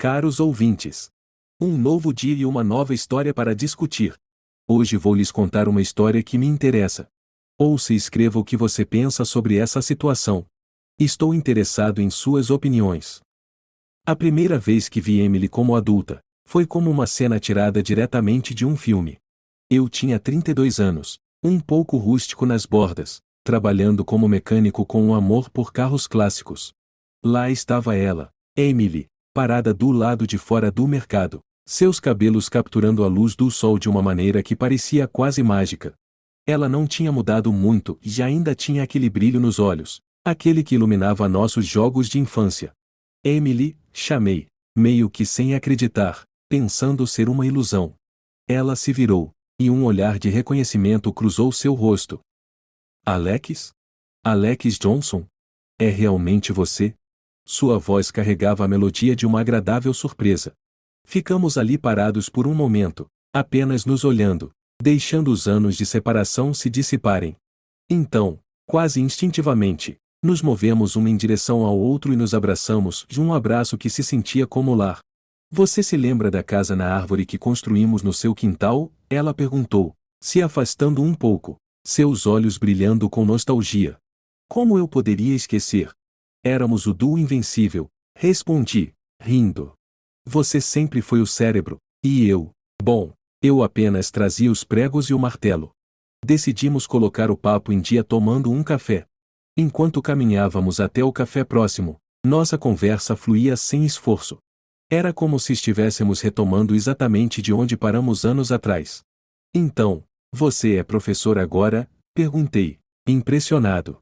Caros ouvintes, um novo dia e uma nova história para discutir. Hoje vou lhes contar uma história que me interessa. Ouça e escreva o que você pensa sobre essa situação. Estou interessado em suas opiniões. A primeira vez que vi Emily como adulta, foi como uma cena tirada diretamente de um filme. Eu tinha 32 anos, um pouco rústico nas bordas, trabalhando como mecânico com um amor por carros clássicos. Lá estava ela, Emily, parada do lado de fora do mercado, seus cabelos capturando a luz do sol de uma maneira que parecia quase mágica. Ela não tinha mudado muito e ainda tinha aquele brilho nos olhos, aquele que iluminava nossos jogos de infância. Emily, chamei, meio que sem acreditar, pensando ser uma ilusão. Ela se virou, e um olhar de reconhecimento cruzou seu rosto. Alex? Alex Johnson? É realmente você? Sua voz carregava a melodia de uma agradável surpresa. Ficamos ali parados por um momento, apenas nos olhando, deixando os anos de separação se dissiparem. Então, quase instintivamente, nos movemos um em direção ao outro e nos abraçamos de um abraço que se sentia como lar. Você se lembra da casa na árvore que construímos no seu quintal? Ela perguntou, se afastando um pouco, seus olhos brilhando com nostalgia. Como eu poderia esquecer? Éramos o duo invencível, respondi, rindo. Você sempre foi o cérebro, e eu, bom, eu apenas trazia os pregos e o martelo. Decidimos colocar o papo em dia tomando um café. Enquanto caminhávamos até o café próximo, nossa conversa fluía sem esforço. Era como se estivéssemos retomando exatamente de onde paramos anos atrás. Então, você é professor agora? Perguntei, impressionado.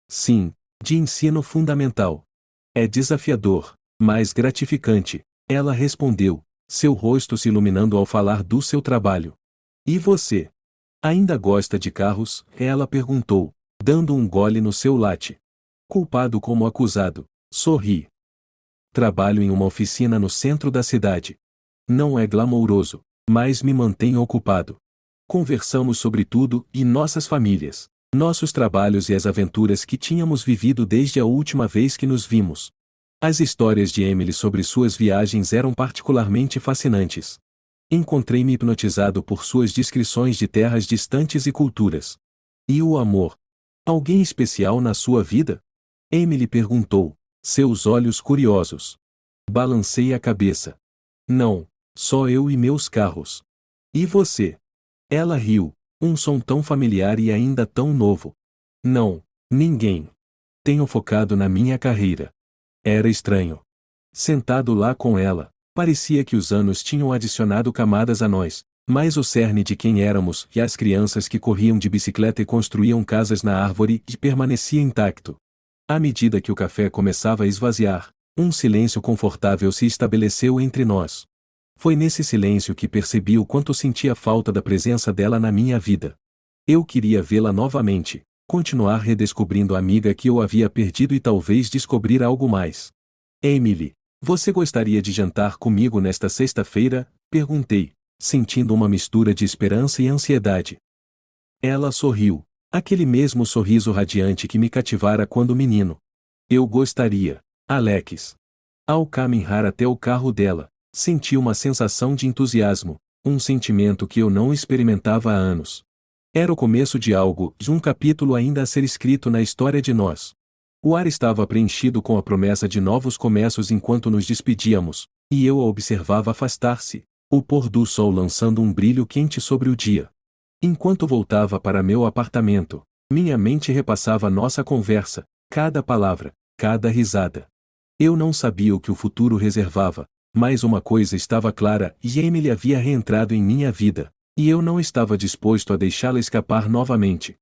Sim, de ensino fundamental. É desafiador, mas gratificante, ela respondeu, seu rosto se iluminando ao falar do seu trabalho. E você? Ainda gosta de carros? Ela perguntou, dando um gole no seu latte. Culpado como acusado, sorri. Trabalho em uma oficina no centro da cidade. Não é glamouroso, mas me mantém ocupado. Conversamos sobre tudo e nossas famílias, nossos trabalhos e as aventuras que tínhamos vivido desde a última vez que nos vimos. As histórias de Emily sobre suas viagens eram particularmente fascinantes. Encontrei-me hipnotizado por suas descrições de terras distantes e culturas. E o amor? Alguém especial na sua vida? Emily perguntou, seus olhos curiosos. Balancei a cabeça. Não, só eu e meus carros. E você? Ela riu, um som tão familiar e ainda tão novo. Não, ninguém. Tenho focado na minha carreira. Era estranho. Sentado lá com ela, parecia que os anos tinham adicionado camadas a nós, mas o cerne de quem éramos e as crianças que corriam de bicicleta e construíam casas na árvore permanecia intacto. À medida que o café começava a esvaziar, um silêncio confortável se estabeleceu entre nós. Foi nesse silêncio que percebi o quanto sentia falta da presença dela na minha vida. Eu queria vê-la novamente, continuar redescobrindo a amiga que eu havia perdido e talvez descobrir algo mais. Emily, você gostaria de jantar comigo nesta sexta-feira? Perguntei, sentindo uma mistura de esperança e ansiedade. Ela sorriu, aquele mesmo sorriso radiante que me cativara quando menino. Eu gostaria, Alex. Ao caminhar até o carro dela, senti uma sensação de entusiasmo, um sentimento que eu não experimentava há anos. Era o começo de algo, de um capítulo ainda a ser escrito na história de nós. O ar estava preenchido com a promessa de novos começos enquanto nos despedíamos, e eu a observava afastar-se, o pôr do sol lançando um brilho quente sobre o dia. Enquanto voltava para meu apartamento, minha mente repassava nossa conversa, cada palavra, cada risada. Eu não sabia o que o futuro reservava, mas uma coisa estava clara, e Emily havia reentrado em minha vida, e eu não estava disposto a deixá-la escapar novamente.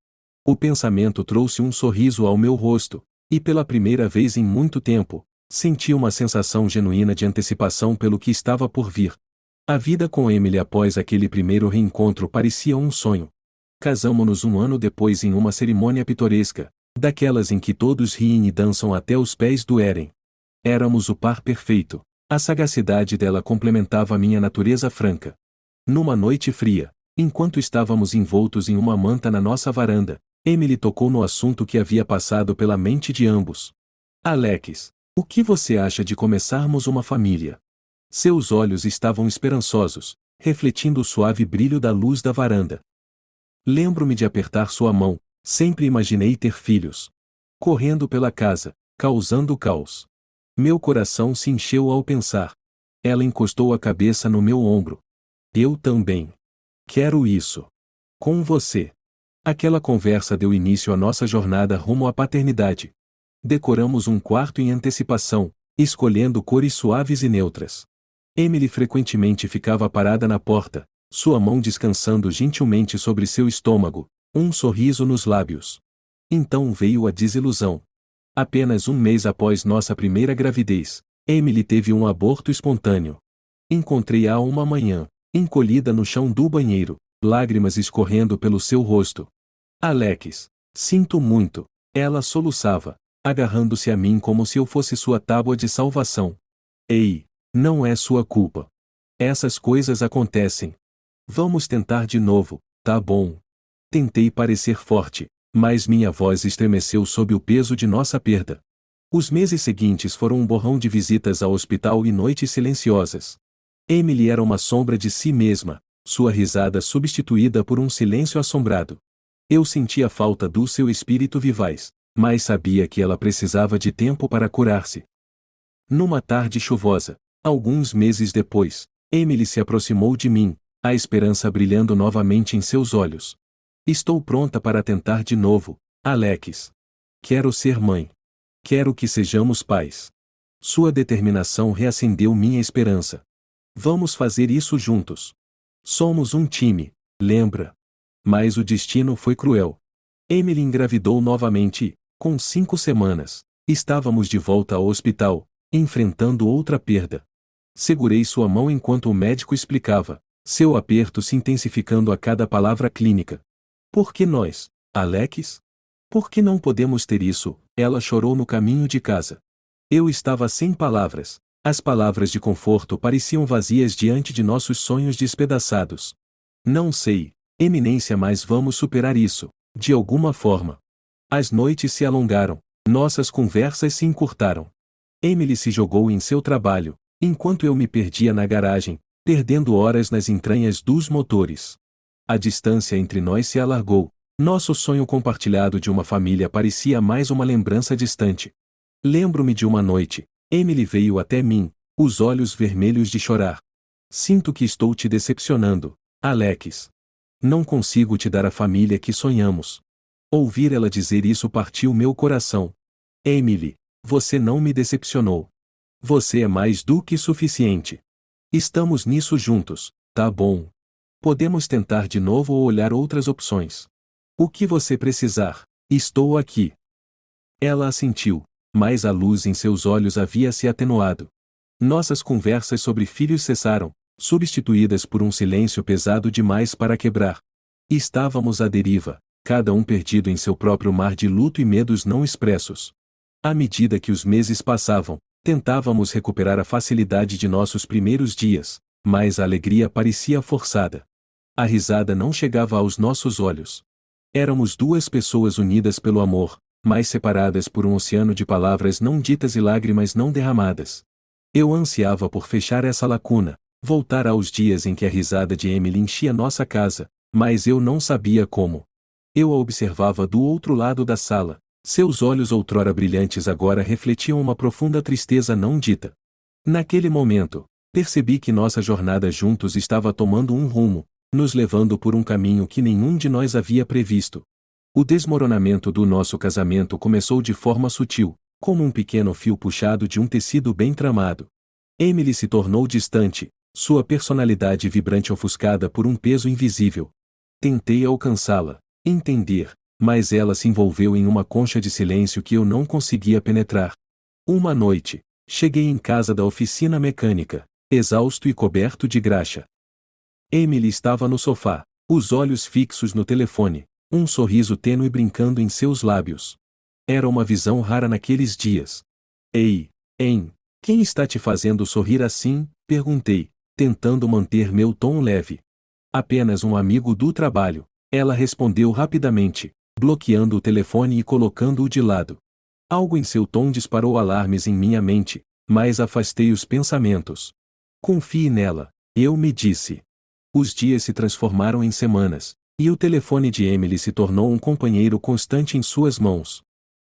O pensamento trouxe um sorriso ao meu rosto, e pela primeira vez em muito tempo, senti uma sensação genuína de antecipação pelo que estava por vir. A vida com Emily após aquele primeiro reencontro parecia um sonho. Casamo-nos um ano depois em uma cerimônia pitoresca, daquelas em que todos riem e dançam até os pés doerem. Éramos o par perfeito. A sagacidade dela complementava a minha natureza franca. Numa noite fria, enquanto estávamos envoltos em uma manta na nossa varanda, Emily tocou no assunto que havia passado pela mente de ambos. Alex, o que você acha de começarmos uma família? Seus olhos estavam esperançosos, refletindo o suave brilho da luz da varanda. Lembro-me de apertar sua mão, sempre imaginei ter filhos. Correndo pela casa, causando caos. Meu coração se encheu ao pensar. Ela encostou a cabeça no meu ombro. Eu também. Quero isso. Com você. Aquela conversa deu início à nossa jornada rumo à paternidade. Decoramos um quarto em antecipação, escolhendo cores suaves e neutras. Emily frequentemente ficava parada na porta, sua mão descansando gentilmente sobre seu estômago, um sorriso nos lábios. Então veio a desilusão. Apenas um mês após nossa primeira gravidez, Emily teve um aborto espontâneo. Encontrei-a uma manhã, encolhida no chão do banheiro, lágrimas escorrendo pelo seu rosto. Alex, sinto muito, ela soluçava, agarrando-se a mim como se eu fosse sua tábua de salvação. Ei, não é sua culpa. Essas coisas acontecem. Vamos tentar de novo, tá bom? Tentei parecer forte, mas minha voz estremeceu sob o peso de nossa perda. Os meses seguintes foram um borrão de visitas ao hospital e noites silenciosas. Emily era uma sombra de si mesma, sua risada substituída por um silêncio assombrado. Eu sentia falta do seu espírito vivaz, mas sabia que ela precisava de tempo para curar-se. Numa tarde chuvosa, alguns meses depois, Emily se aproximou de mim, a esperança brilhando novamente em seus olhos. Estou pronta para tentar de novo, Alex. Quero ser mãe. Quero que sejamos pais. Sua determinação reacendeu minha esperança. Vamos fazer isso juntos. Somos um time, lembra? Mas o destino foi cruel. Emily engravidou novamente e, com 5 semanas, estávamos de volta ao hospital, enfrentando outra perda. Segurei sua mão enquanto o médico explicava, seu aperto se intensificando a cada palavra clínica. Por que nós, Alex? Por que não podemos ter isso? Ela chorou no caminho de casa. Eu estava sem palavras. As palavras de conforto pareciam vazias diante de nossos sonhos despedaçados. Não sei, Eminência, mas vamos superar isso, de alguma forma. As noites se alongaram, nossas conversas se encurtaram. Emily se jogou em seu trabalho, enquanto eu me perdia na garagem, perdendo horas nas entranhas dos motores. A distância entre nós se alargou, nosso sonho compartilhado de uma família parecia mais uma lembrança distante. Lembro-me de uma noite, Emily veio até mim, os olhos vermelhos de chorar. Sinto que estou te decepcionando, Alex. Não consigo te dar a família que sonhamos. Ouvir ela dizer isso partiu meu coração. Emily, você não me decepcionou. Você é mais do que suficiente. Estamos nisso juntos, tá bom? Podemos tentar de novo ou olhar outras opções. O que você precisar, estou aqui. Ela assentiu, mas a luz em seus olhos havia se atenuado. Nossas conversas sobre filhos cessaram, substituídas por um silêncio pesado demais para quebrar. Estávamos à deriva, cada um perdido em seu próprio mar de luto e medos não expressos. À medida que os meses passavam, tentávamos recuperar a facilidade de nossos primeiros dias, mas a alegria parecia forçada. A risada não chegava aos nossos olhos. Éramos duas pessoas unidas pelo amor, mas separadas por um oceano de palavras não ditas e lágrimas não derramadas. Eu ansiava por fechar essa lacuna, voltar aos dias em que a risada de Emily enchia nossa casa, mas eu não sabia como. Eu a observava do outro lado da sala. Seus olhos outrora brilhantes agora refletiam uma profunda tristeza não dita. Naquele momento, percebi que nossa jornada juntos estava tomando um rumo, nos levando por um caminho que nenhum de nós havia previsto. O desmoronamento do nosso casamento começou de forma sutil, como um pequeno fio puxado de um tecido bem tramado. Emily se tornou distante, sua personalidade vibrante ofuscada por um peso invisível. Tentei alcançá-la, entender, mas ela se envolveu em uma concha de silêncio que eu não conseguia penetrar. Uma noite, cheguei em casa da oficina mecânica, exausto e coberto de graxa. Emily estava no sofá, os olhos fixos no telefone, um sorriso tênue brincando em seus lábios. Era uma visão rara naqueles dias. Ei, quem está te fazendo sorrir assim? Perguntei, tentando manter meu tom leve. Apenas um amigo do trabalho, ela respondeu rapidamente, bloqueando o telefone e colocando-o de lado. Algo em seu tom disparou alarmes em minha mente, mas afastei os pensamentos. Confie nela, eu me disse. Os dias se transformaram em semanas, e o telefone de Emily se tornou um companheiro constante em suas mãos.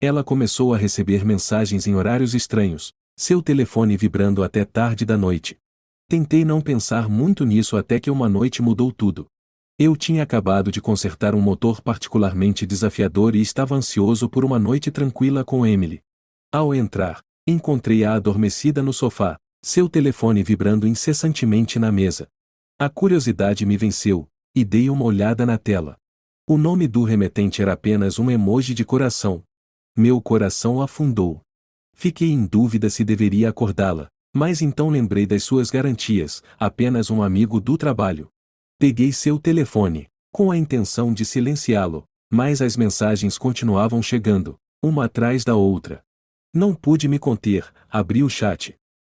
Ela começou a receber mensagens em horários estranhos, seu telefone vibrando até tarde da noite. Tentei não pensar muito nisso até que uma noite mudou tudo. Eu tinha acabado de consertar um motor particularmente desafiador e estava ansioso por uma noite tranquila com Emily. Ao entrar, encontrei-a adormecida no sofá, seu telefone vibrando incessantemente na mesa. A curiosidade me venceu, e dei uma olhada na tela. O nome do remetente era apenas um emoji de coração. Meu coração afundou. Fiquei em dúvida se deveria acordá-la, mas então lembrei das suas garantias, apenas um amigo do trabalho. Peguei seu telefone, com a intenção de silenciá-lo, mas as mensagens continuavam chegando, uma atrás da outra. Não pude me conter, abri o chat.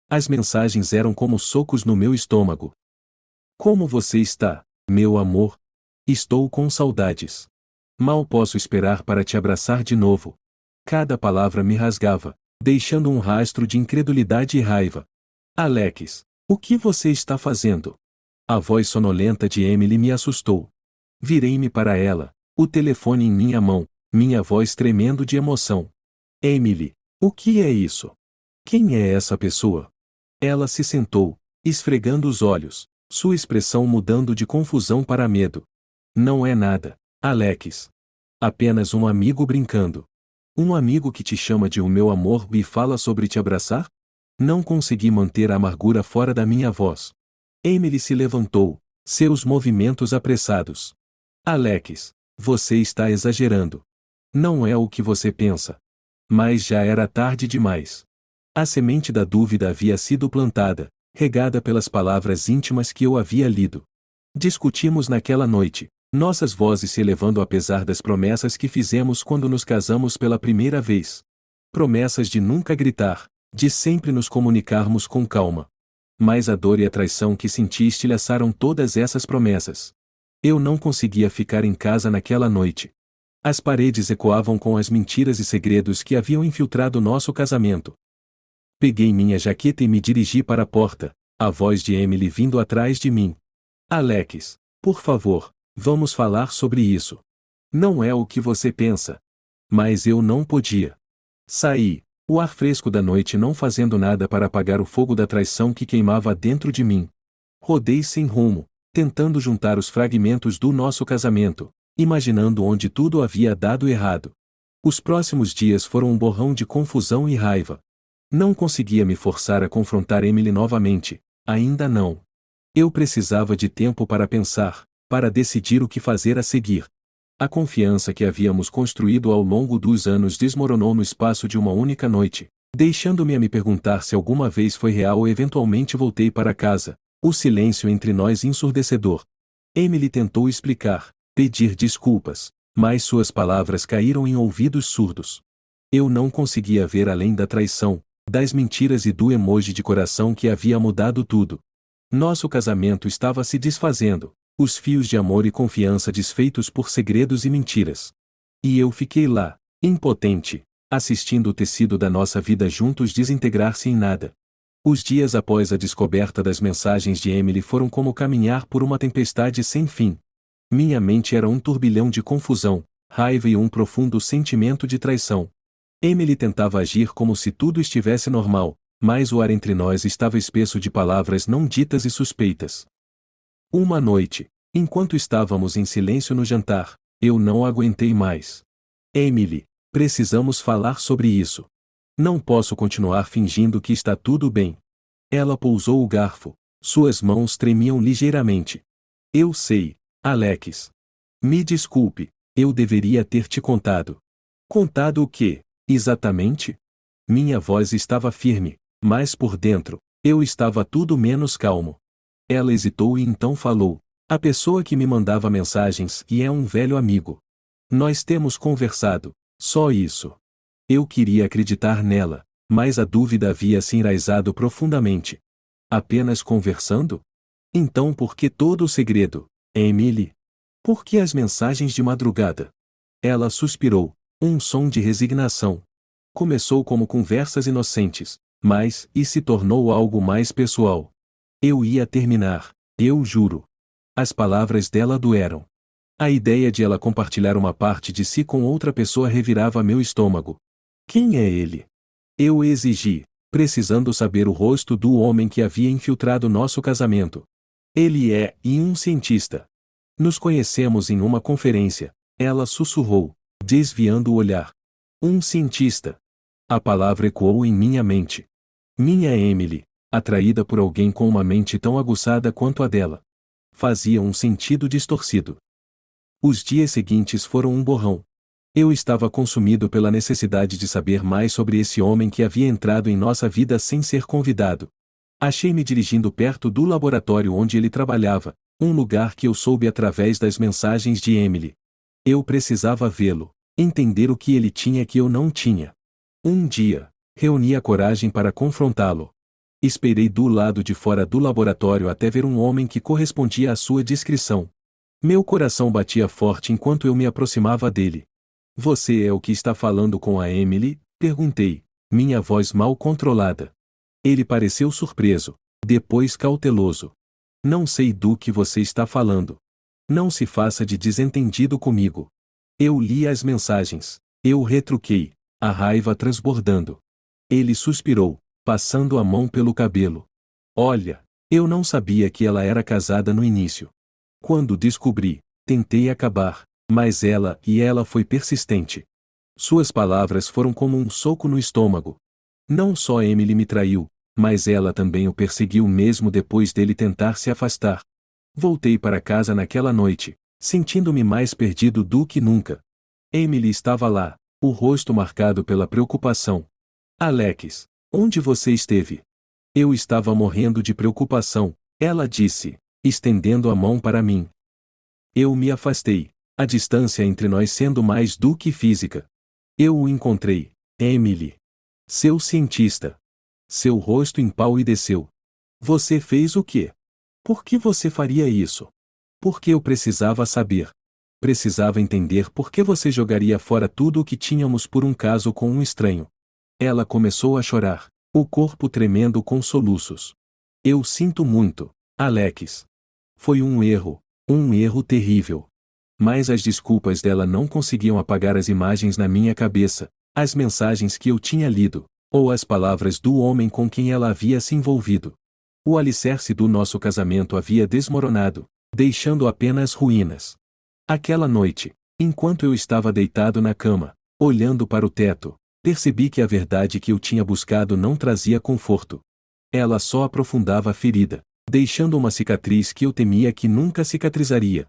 As mensagens eram como socos no meu estômago. Como você está, meu amor? Estou com saudades. Mal posso esperar para te abraçar de novo. Cada palavra me rasgava, deixando um rastro de incredulidade e raiva. Alex, o que você está fazendo? A voz sonolenta de Emily me assustou. Virei-me para ela, o telefone em minha mão, minha voz tremendo de emoção. Emily, o que é isso? Quem é essa pessoa? Ela se sentou, esfregando os olhos, sua expressão mudando de confusão para medo. Não é nada, Alex. Apenas um amigo brincando. Um amigo que te chama de o meu amor e fala sobre te abraçar? Não consegui manter a amargura fora da minha voz. Emily se levantou, seus movimentos apressados. Alex, você está exagerando. Não é o que você pensa. Mas já era tarde demais. A semente da dúvida havia sido plantada, regada pelas palavras íntimas que eu havia lido. Discutimos naquela noite, nossas vozes se elevando apesar das promessas que fizemos quando nos casamos pela primeira vez. Promessas de nunca gritar, de sempre nos comunicarmos com calma. Mas a dor e a traição que senti estilhaçaram todas essas promessas. Eu não conseguia ficar em casa naquela noite. As paredes ecoavam com as mentiras e segredos que haviam infiltrado nosso casamento. Peguei minha jaqueta e me dirigi para a porta, a voz de Emily vindo atrás de mim. Alex, por favor, vamos falar sobre isso. Não é o que você pensa. Mas eu não podia. Saí, o ar fresco da noite não fazendo nada para apagar o fogo da traição que queimava dentro de mim. Rodei sem rumo, tentando juntar os fragmentos do nosso casamento, imaginando onde tudo havia dado errado. Os próximos dias foram um borrão de confusão e raiva. Não conseguia me forçar a confrontar Emily novamente, ainda não. Eu precisava de tempo para pensar, para decidir o que fazer a seguir. A confiança que havíamos construído ao longo dos anos desmoronou no espaço de uma única noite, deixando-me a me perguntar se alguma vez foi real ou eventualmente voltei para casa, o silêncio entre nós ensurdecedor. Emily tentou explicar, pedir desculpas, mas suas palavras caíram em ouvidos surdos. Eu não conseguia ver além da traição, das mentiras e do emoji de coração que havia mudado tudo. Nosso casamento estava se desfazendo, os fios de amor e confiança desfeitos por segredos e mentiras. E eu fiquei lá, impotente, assistindo o tecido da nossa vida juntos desintegrar-se em nada. Os dias após a descoberta das mensagens de Emily foram como caminhar por uma tempestade sem fim. Minha mente era um turbilhão de confusão, raiva e um profundo sentimento de traição. Emily tentava agir como se tudo estivesse normal, mas o ar entre nós estava espesso de palavras não ditas e suspeitas. Uma noite, enquanto estávamos em silêncio no jantar, eu não aguentei mais. Emily, precisamos falar sobre isso. Não posso continuar fingindo que está tudo bem. Ela pousou o garfo, suas mãos tremiam ligeiramente. Eu sei, Alex. Me desculpe, eu deveria ter te contado. Contado o quê, exatamente? Minha voz estava firme, mas por dentro, eu estava tudo menos calmo. Ela hesitou e então falou. A pessoa que me mandava mensagens e é um velho amigo. Nós temos conversado, só isso. Eu queria acreditar nela, mas a dúvida havia se enraizado profundamente. Apenas conversando? Então por que todo o segredo, Emily? Por que as mensagens de madrugada? Ela suspirou, um som de resignação. Começou como conversas inocentes, mas se tornou algo mais pessoal. Eu ia terminar, eu juro. As palavras dela doeram. A ideia de ela compartilhar uma parte de si com outra pessoa revirava meu estômago. Quem é ele? Eu exigi, precisando saber o rosto do homem que havia infiltrado nosso casamento. Ele é um cientista. Nos conhecemos em uma conferência, ela sussurrou, desviando o olhar. Um cientista. A palavra ecoou em minha mente. Minha Emily, atraída por alguém com uma mente tão aguçada quanto a dela. Fazia um sentido distorcido. Os dias seguintes foram um borrão. Eu estava consumido pela necessidade de saber mais sobre esse homem que havia entrado em nossa vida sem ser convidado. Achei-me dirigindo perto do laboratório onde ele trabalhava, um lugar que eu soube através das mensagens de Emily. Eu precisava vê-lo, entender o que ele tinha que eu não tinha. Um dia, reuni a coragem para confrontá-lo. Esperei do lado de fora do laboratório até ver um homem que correspondia à sua descrição. Meu coração batia forte enquanto eu me aproximava dele. Você é o que está falando com a Emily? Perguntei, minha voz mal controlada. Ele pareceu surpreso, depois cauteloso. Não sei do que você está falando. Não se faça de desentendido comigo. Eu li as mensagens. Eu retruquei, a raiva transbordando. Ele suspirou, passando a mão pelo cabelo. Olha, eu não sabia que ela era casada no início. Quando descobri, tentei acabar, mas ela foi persistente. Suas palavras foram como um soco no estômago. Não só Emily me traiu, mas ela também o perseguiu mesmo depois dele tentar se afastar. Voltei para casa naquela noite, sentindo-me mais perdido do que nunca. Emily estava lá, o rosto marcado pela preocupação. Alex, onde você esteve? Eu estava morrendo de preocupação, ela disse, estendendo a mão para mim. Eu me afastei, a distância entre nós sendo mais do que física. Eu o encontrei, Emily. Seu cientista. Seu rosto empalideceu. Você fez o quê? Por que você faria isso? Porque eu precisava saber. Precisava entender por que você jogaria fora tudo o que tínhamos por um caso com um estranho. Ela começou a chorar, o corpo tremendo com soluços. Eu sinto muito, Alex. Foi um erro terrível. Mas as desculpas dela não conseguiam apagar as imagens na minha cabeça, as mensagens que eu tinha lido, ou as palavras do homem com quem ela havia se envolvido. O alicerce do nosso casamento havia desmoronado, deixando apenas ruínas. Aquela noite, enquanto eu estava deitado na cama, olhando para o teto, percebi que a verdade que eu tinha buscado não trazia conforto. Ela só aprofundava a ferida, deixando uma cicatriz que eu temia que nunca cicatrizaria.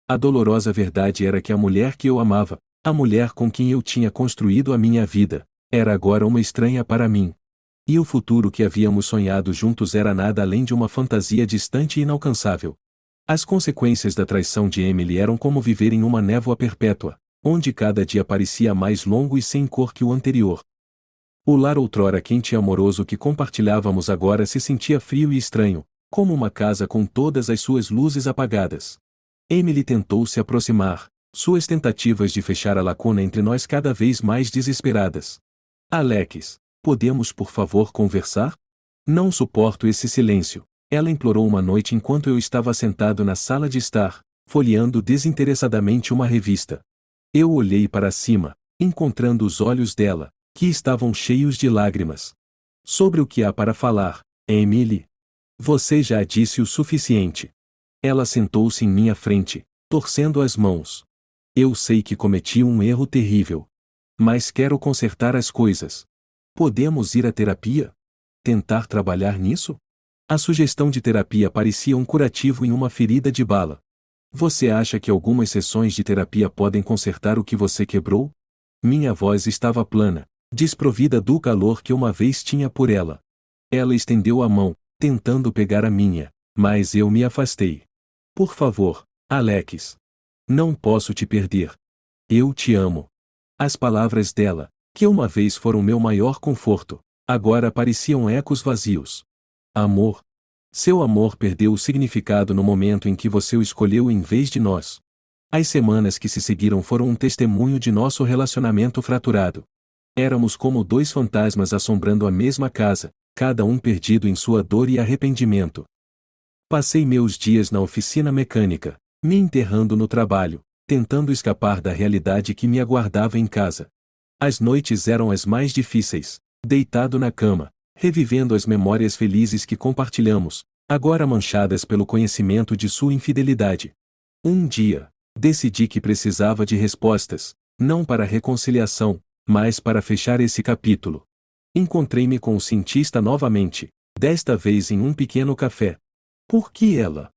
A dolorosa verdade era que a mulher que eu amava, a mulher com quem eu tinha construído a minha vida, era agora uma estranha para mim. E o futuro que havíamos sonhado juntos era nada além de uma fantasia distante e inalcançável. As consequências da traição de Emily eram como viver em uma névoa perpétua, onde cada dia parecia mais longo e sem cor que o anterior. O lar outrora quente e amoroso que compartilhávamos agora se sentia frio e estranho, como uma casa com todas as suas luzes apagadas. Emily tentou se aproximar, suas tentativas de fechar a lacuna entre nós cada vez mais desesperadas. Alex, podemos por favor conversar? Não suporto esse silêncio, ela implorou uma noite enquanto eu estava sentado na sala de estar, folheando desinteressadamente uma revista. Eu olhei para cima, encontrando os olhos dela, que estavam cheios de lágrimas. Sobre o que há para falar, Emily? Você já disse o suficiente. Ela sentou-se em minha frente, torcendo as mãos. Eu sei que cometi um erro terrível. Mas quero consertar as coisas. Podemos ir à terapia? Tentar trabalhar nisso? A sugestão de terapia parecia um curativo em uma ferida de bala. Você acha que algumas sessões de terapia podem consertar o que você quebrou? Minha voz estava plana, desprovida do calor que uma vez tinha por ela. Ela estendeu a mão, tentando pegar a minha, mas eu me afastei. Por favor, Alex. Não posso te perder. Eu te amo. As palavras dela, que uma vez foram meu maior conforto, agora pareciam ecos vazios. Amor. Seu amor perdeu o significado no momento em que você o escolheu em vez de nós. As semanas que se seguiram foram um testemunho de nosso relacionamento fraturado. Éramos como dois fantasmas assombrando a mesma casa, cada um perdido em sua dor e arrependimento. Passei meus dias na oficina mecânica, me enterrando no trabalho, tentando escapar da realidade que me aguardava em casa. As noites eram as mais difíceis, deitado na cama, revivendo as memórias felizes que compartilhamos, agora manchadas pelo conhecimento de sua infidelidade. Um dia, decidi que precisava de respostas, não para reconciliação, mas para fechar esse capítulo. Encontrei-me com o cientista novamente, desta vez em um pequeno café. Por que ela?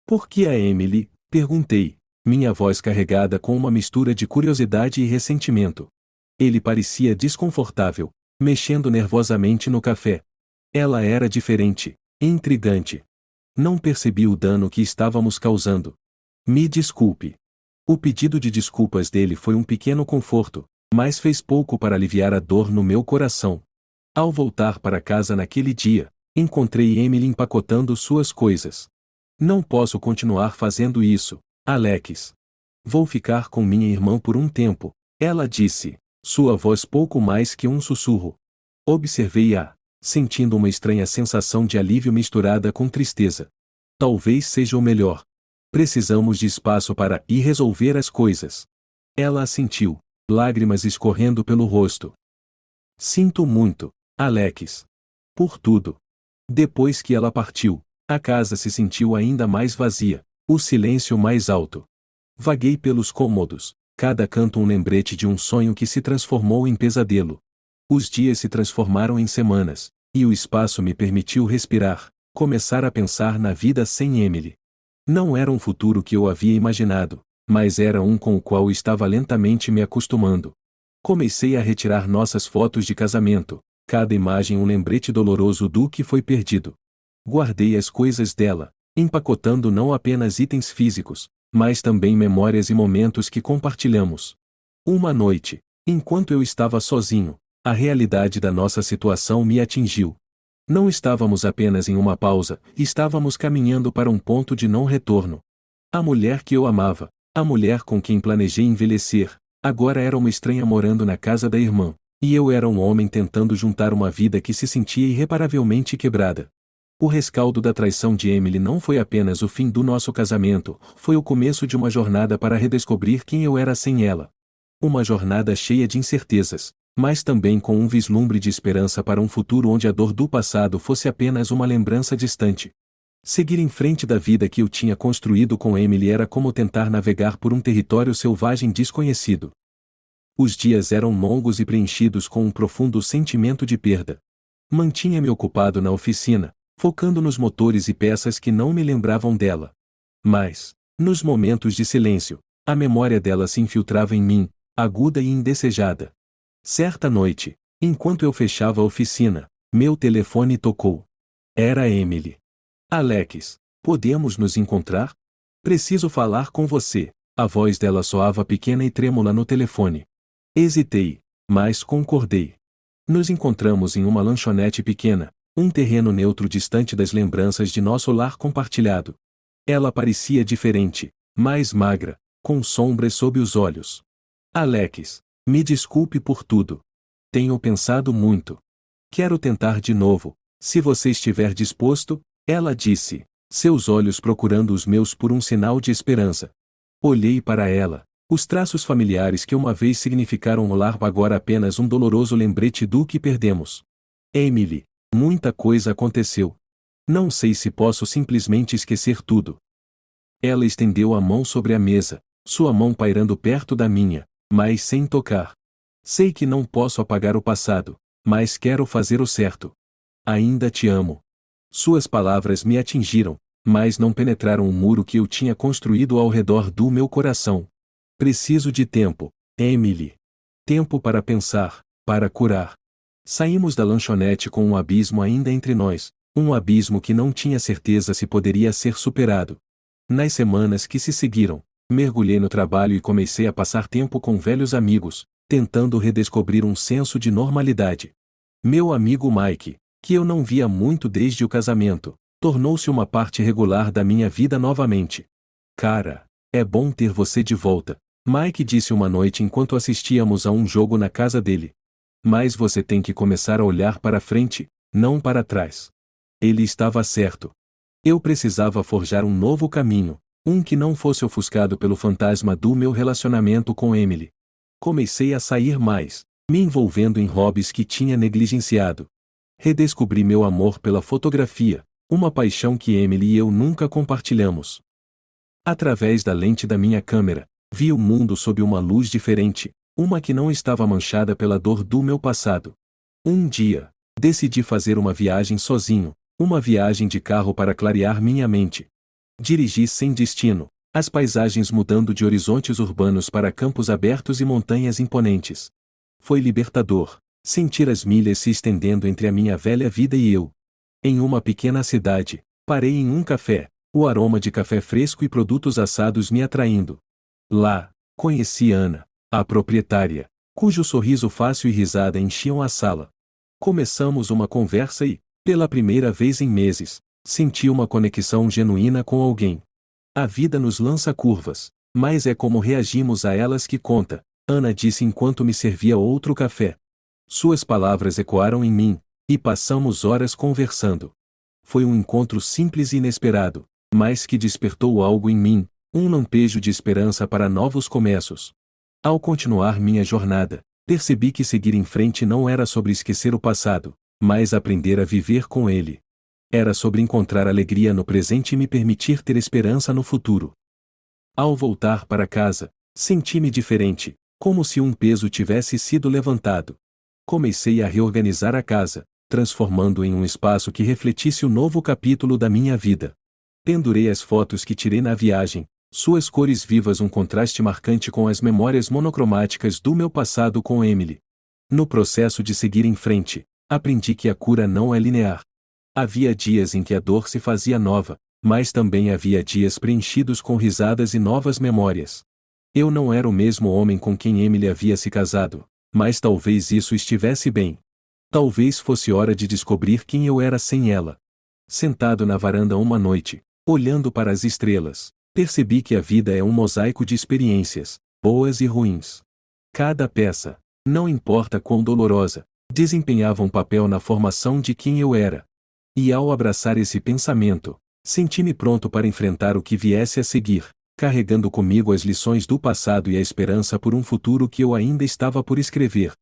Por que a Emily? Perguntei, minha voz carregada com uma mistura de curiosidade e ressentimento. Ele parecia desconfortável, mexendo nervosamente no café. Ela era diferente, intrigante. Não percebi o dano que estávamos causando. Me desculpe. O pedido de desculpas dele foi um pequeno conforto, mas fez pouco para aliviar a dor no meu coração. Ao voltar para casa naquele dia, encontrei Emily empacotando suas coisas. Não posso continuar fazendo isso, Alex. Vou ficar com minha irmã por um tempo, ela disse, sua voz pouco mais que um sussurro. Observei-a, sentindo uma estranha sensação de alívio misturada com tristeza. Talvez seja o melhor. Precisamos de espaço para ir resolver as coisas. Ela assentiu, lágrimas escorrendo pelo rosto. Sinto muito, Alex. Por tudo. Depois que ela partiu, a casa se sentiu ainda mais vazia, o silêncio mais alto. Vaguei pelos cômodos, cada canto um lembrete de um sonho que se transformou em pesadelo. Os dias se transformaram em semanas, e o espaço me permitiu respirar, começar a pensar na vida sem Emily. Não era um futuro que eu havia imaginado, mas era um com o qual estava lentamente me acostumando. Comecei a retirar nossas fotos de casamento, cada imagem um lembrete doloroso do que foi perdido. Guardei as coisas dela, empacotando não apenas itens físicos, mas também memórias e momentos que compartilhamos. Uma noite, enquanto eu estava sozinho, a realidade da nossa situação me atingiu. Não estávamos apenas em uma pausa, estávamos caminhando para um ponto de não retorno. A mulher que eu amava, a mulher com quem planejei envelhecer, agora era uma estranha morando na casa da irmã, e eu era um homem tentando juntar uma vida que se sentia irreparavelmente quebrada. O rescaldo da traição de Emily não foi apenas o fim do nosso casamento, foi o começo de uma jornada para redescobrir quem eu era sem ela. Uma jornada cheia de incertezas, mas também com um vislumbre de esperança para um futuro onde a dor do passado fosse apenas uma lembrança distante. Seguir em frente da vida que eu tinha construído com Emily era como tentar navegar por um território selvagem desconhecido. Os dias eram longos e preenchidos com um profundo sentimento de perda. Mantinha-me ocupado na oficina, focando nos motores e peças que não me lembravam dela. Mas, nos momentos de silêncio, a memória dela se infiltrava em mim, aguda e indesejada. Certa noite, enquanto eu fechava a oficina, meu telefone tocou. Era Emily. Alex, podemos nos encontrar? Preciso falar com você. A voz dela soava pequena e trêmula no telefone. Hesitei, mas concordei. Nos encontramos em uma lanchonete pequena, um terreno neutro distante das lembranças de nosso lar compartilhado. Ela parecia diferente, mais magra, com sombras sob os olhos. Alex, me desculpe por tudo. Tenho pensado muito. Quero tentar de novo, se você estiver disposto, ela disse, seus olhos procurando os meus por um sinal de esperança. Olhei para ela. Os traços familiares que uma vez significaram o lar agora apenas um doloroso lembrete do que perdemos. Emily, muita coisa aconteceu. Não sei se posso simplesmente esquecer tudo. Ela estendeu a mão sobre a mesa, sua mão pairando perto da minha, mas sem tocar. Sei que não posso apagar o passado, mas quero fazer o certo. Ainda te amo. Suas palavras me atingiram, mas não penetraram o muro que eu tinha construído ao redor do meu coração. Preciso de tempo, Emily. Tempo para pensar, para curar. Saímos da lanchonete com um abismo ainda entre nós, um abismo que não tinha certeza se poderia ser superado. Nas semanas que se seguiram, mergulhei no trabalho e comecei a passar tempo com velhos amigos, tentando redescobrir um senso de normalidade. Meu amigo Mike, que eu não via muito desde o casamento, tornou-se uma parte regular da minha vida novamente. Cara, é bom ter você de volta, Mike disse uma noite enquanto assistíamos a um jogo na casa dele. Mas você tem que começar a olhar para frente, não para trás. Ele estava certo. Eu precisava forjar um novo caminho, um que não fosse ofuscado pelo fantasma do meu relacionamento com Emily. Comecei a sair mais, me envolvendo em hobbies que tinha negligenciado. Redescobri meu amor pela fotografia, uma paixão que Emily e eu nunca compartilhamos. Através da lente da minha câmera, vi o mundo sob uma luz diferente, uma que não estava manchada pela dor do meu passado. Um dia, decidi fazer uma viagem sozinho, uma viagem de carro para clarear minha mente. Dirigi sem destino, as paisagens mudando de horizontes urbanos para campos abertos e montanhas imponentes. Foi libertador, sentir as milhas se estendendo entre a minha velha vida e eu. Em uma pequena cidade, parei em um café, o aroma de café fresco e produtos assados me atraindo. Lá, conheci Ana, a proprietária, cujo sorriso fácil e risada enchiam a sala. Começamos uma conversa e, pela primeira vez em meses, senti uma conexão genuína com alguém. A vida nos lança curvas, mas é como reagimos a elas que conta, Ana disse enquanto me servia outro café. Suas palavras ecoaram em mim, e passamos horas conversando. Foi um encontro simples e inesperado, mas que despertou algo em mim, um lampejo de esperança para novos começos. Ao continuar minha jornada, percebi que seguir em frente não era sobre esquecer o passado, mas aprender a viver com ele. Era sobre encontrar alegria no presente e me permitir ter esperança no futuro. Ao voltar para casa, senti-me diferente, como se um peso tivesse sido levantado. Comecei a reorganizar a casa, transformando em um espaço que refletisse o novo capítulo da minha vida. Pendurei as fotos que tirei na viagem, suas cores vivas um contraste marcante com as memórias monocromáticas do meu passado com Emily. No processo de seguir em frente, aprendi que a cura não é linear. Havia dias em que a dor se fazia nova, mas também havia dias preenchidos com risadas e novas memórias. Eu não era o mesmo homem com quem Emily havia se casado, mas talvez isso estivesse bem. Talvez fosse hora de descobrir quem eu era sem ela. Sentado na varanda uma noite, olhando para as estrelas, percebi que a vida é um mosaico de experiências, boas e ruins. Cada peça, não importa quão dolorosa, desempenhava um papel na formação de quem eu era. E ao abraçar esse pensamento, senti-me pronto para enfrentar o que viesse a seguir, carregando comigo as lições do passado e a esperança por um futuro que eu ainda estava por escrever.